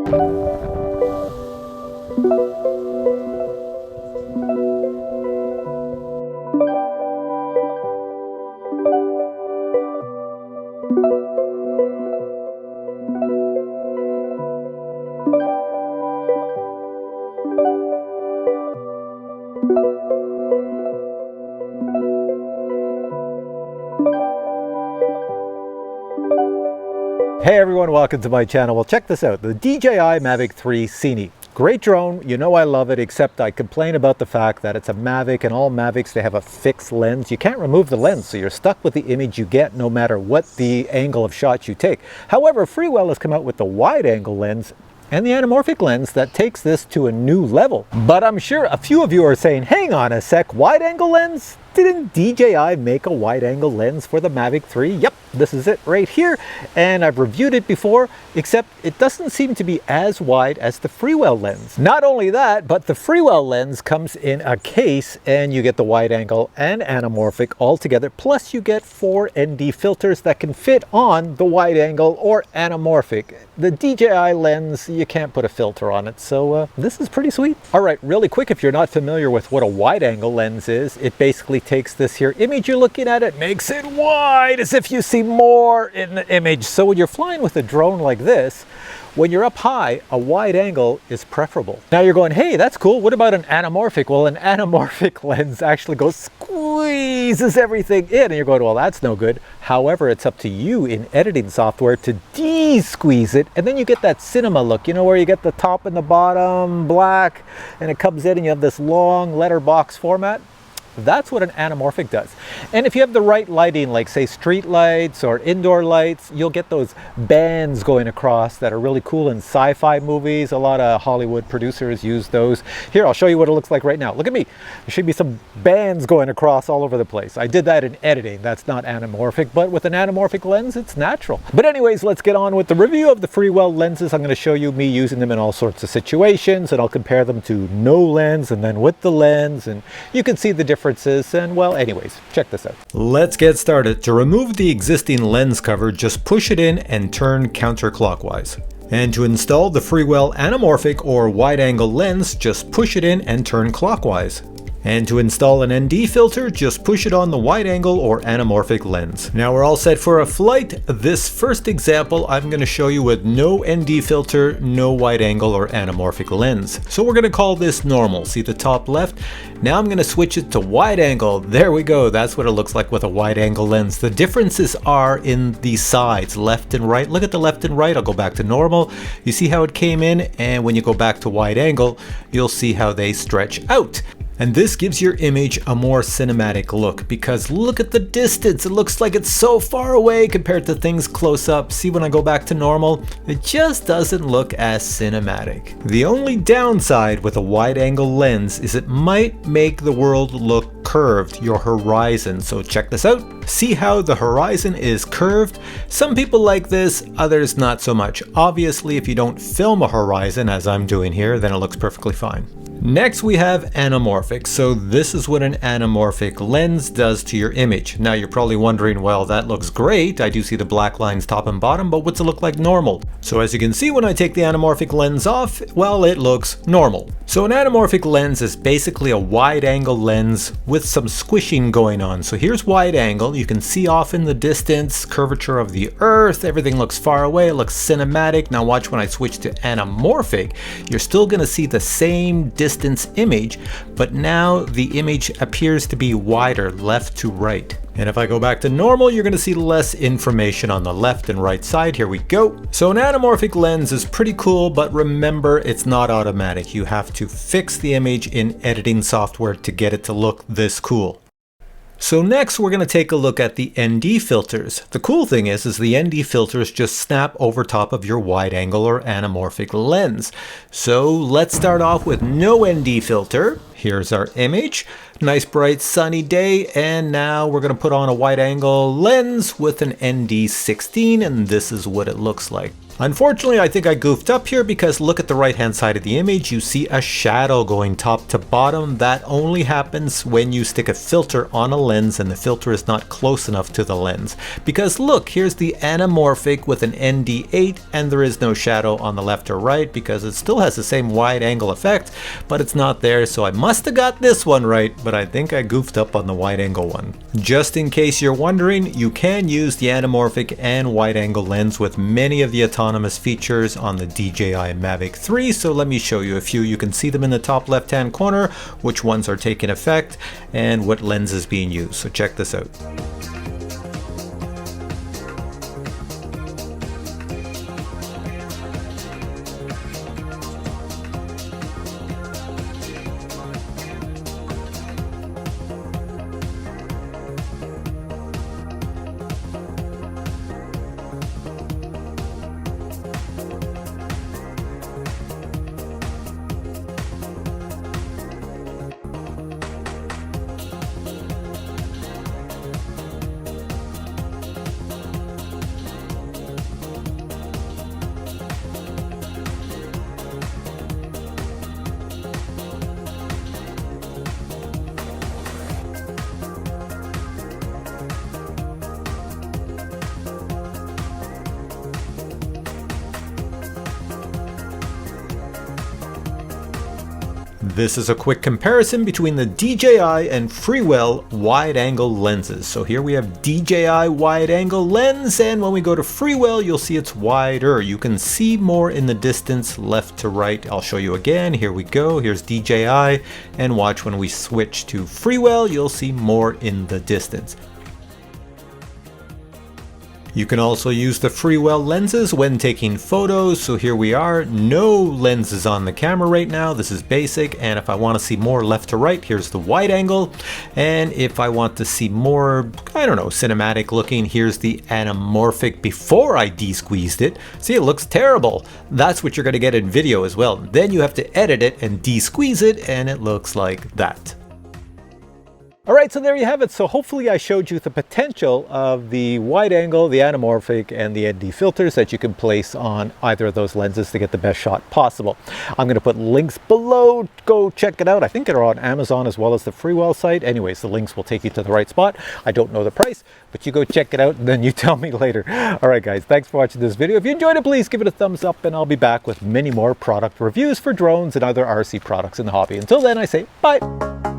Hey everyone, welcome to my channel. Well, check this out, the DJI Mavic 3 Cine. Great drone, you know I love it, except I complain about the fact that it's a Mavic, and all Mavics, they have a fixed lens. You can't remove the lens, so you're stuck with the image you get no matter what the angle of shot you take. However, Freewell has come out with the wide angle lens and the anamorphic lens that takes this to a new level. But I'm sure a few of you are saying, hang on a sec, wide angle lens? Didn't DJI make a wide angle lens for the Mavic 3? Yep, this is it right here. And I've reviewed it before, except it doesn't seem to be as wide as the Freewell lens. Not only that, but the Freewell lens comes in a case and you get the wide angle and anamorphic all together. Plus you get 4 ND filters that can fit on the wide angle or anamorphic. The DJI lens, you can't put a filter on it. So this is pretty sweet. All right, really quick, if you're not familiar with what a wide angle lens is, it basically takes this here image you're looking at, it makes it wide as if you see more in the image. So when you're flying with a drone like this, when you're up high, a wide angle is preferable. Now you're going, hey, that's cool. What about an anamorphic? Well, an anamorphic lens actually goes squeezes everything in, and you're going, well, that's no good. However, it's up to you in editing software to de-squeeze it, and then you get that cinema look, you know, where you get the top and the bottom black, and it comes in and you have this long letterbox format. That's what an anamorphic does. And if you have the right lighting, like say street lights or indoor lights, you'll get those bands going across that are really cool in sci-fi movies. A lot of Hollywood producers use those. Here, I'll show you what it looks like right now. Look at me. There should be some bands going across all over the place. I did that in editing. That's not anamorphic, but with an anamorphic lens, it's natural. But anyways, let's get on with the review of the Freewell lenses. I'm going to show you me using them in all sorts of situations, and I'll compare them to no lens and then with the lens, and you can see the difference. And well, anyways, check this out. Let's get started. To remove the existing lens cover, just push it in and turn counterclockwise. And to install the Freewell anamorphic or wide angle lens, just push it in and turn clockwise. And to install an ND filter, just push it on the wide angle or anamorphic lens. Now we're all set for a flight. This first example I'm going to show you with no ND filter, no wide angle or anamorphic lens. So we're going to call this normal. See the top left? Now I'm going to switch it to wide angle. There we go. That's what it looks like with a wide angle lens. The differences are in the sides, left and right. Look at the left and right. I'll go back to normal. You see how it came in, and when you go back to wide angle, you'll see how they stretch out. And this gives your image a more cinematic look, because look at the distance. It looks like it's so far away compared to things close up. See, when I go back to normal, it just doesn't look as cinematic. The only downside with a wide angle lens is it might make the world look curved, your horizon. So check this out. See how the horizon is curved? Some people like this, others not so much. Obviously, if you don't film a horizon as I'm doing here, then it looks perfectly fine. Next we have anamorphic. So this is what an anamorphic lens does to your image. Now you're probably wondering, well, that looks great. I do see the black lines top and bottom, but what's it look like normal? So as you can see, when I take the anamorphic lens off, well, it looks normal. So an anamorphic lens is basically a wide angle lens with some squishing going on. So here's wide angle. You can see off in the distance, curvature of the earth, everything looks far away, it looks cinematic. Now watch when I switch to anamorphic, you're still gonna see the same distance image, but now the image appears to be wider left to right. And if I go back to normal, you're going to see less information on the left and right side. Here we go. So an anamorphic lens is pretty cool, but remember, it's not automatic. You have to fix the image in editing software to get it to look this cool. So next we're going to take a look at the ND filters. The cool thing is the ND filters just snap over top of your wide angle or anamorphic lens. So let's start off with no ND filter. Here's our image. Nice bright sunny day, and now we're going to put on a wide angle lens with an ND16, and this is what it looks like. Unfortunately, I think I goofed up here because look at the right hand side of the image, you see a shadow going top to bottom. That only happens when you stick a filter on a lens and the filter is not close enough to the lens. Because look, here's the Anamorphic with an ND8 and there is no shadow on the left or right because it still has the same wide angle effect, but it's not there, so I must have got this one right, but I think I goofed up on the wide angle one. Just in case you're wondering, you can use the Anamorphic and wide angle lens with many of the autonomous features on the DJI Mavic 3, so let me show you a few. You can see them in the top left hand corner, which ones are taking effect and what lens is being used, so check this out. This is a quick comparison between the DJI and Freewell wide-angle lenses. So here we have DJI wide-angle lens, and when we go to Freewell, you'll see it's wider. You can see more in the distance left to right. I'll show you again. Here we go. Here's DJI, and watch when we switch to Freewell, you'll see more in the distance. You can also use the Freewell lenses when taking photos. So here we are, no lenses on the camera right now. This is basic. And if I want to see more left to right, here's the wide angle. And if I want to see more, I don't know, cinematic looking, here's the Anamorphic before I de-squeezed it. See, it looks terrible. That's what you're going to get in video as well. Then you have to edit it and de-squeeze it, and it looks like that. All right, so there you have it. So hopefully I showed you the potential of the wide angle, the Anamorphic, and the ND filters that you can place on either of those lenses to get the best shot possible. I'm going to put links below. Go check it out. I think they're on Amazon as well as the Freewell site. Anyways, the links will take you to the right spot. I don't know the price, but you go check it out and then you tell me later. All right, guys, thanks for watching this video. If you enjoyed it, please give it a thumbs up, and I'll be back with many more product reviews for drones and other RC products in the hobby. Until then, I say bye.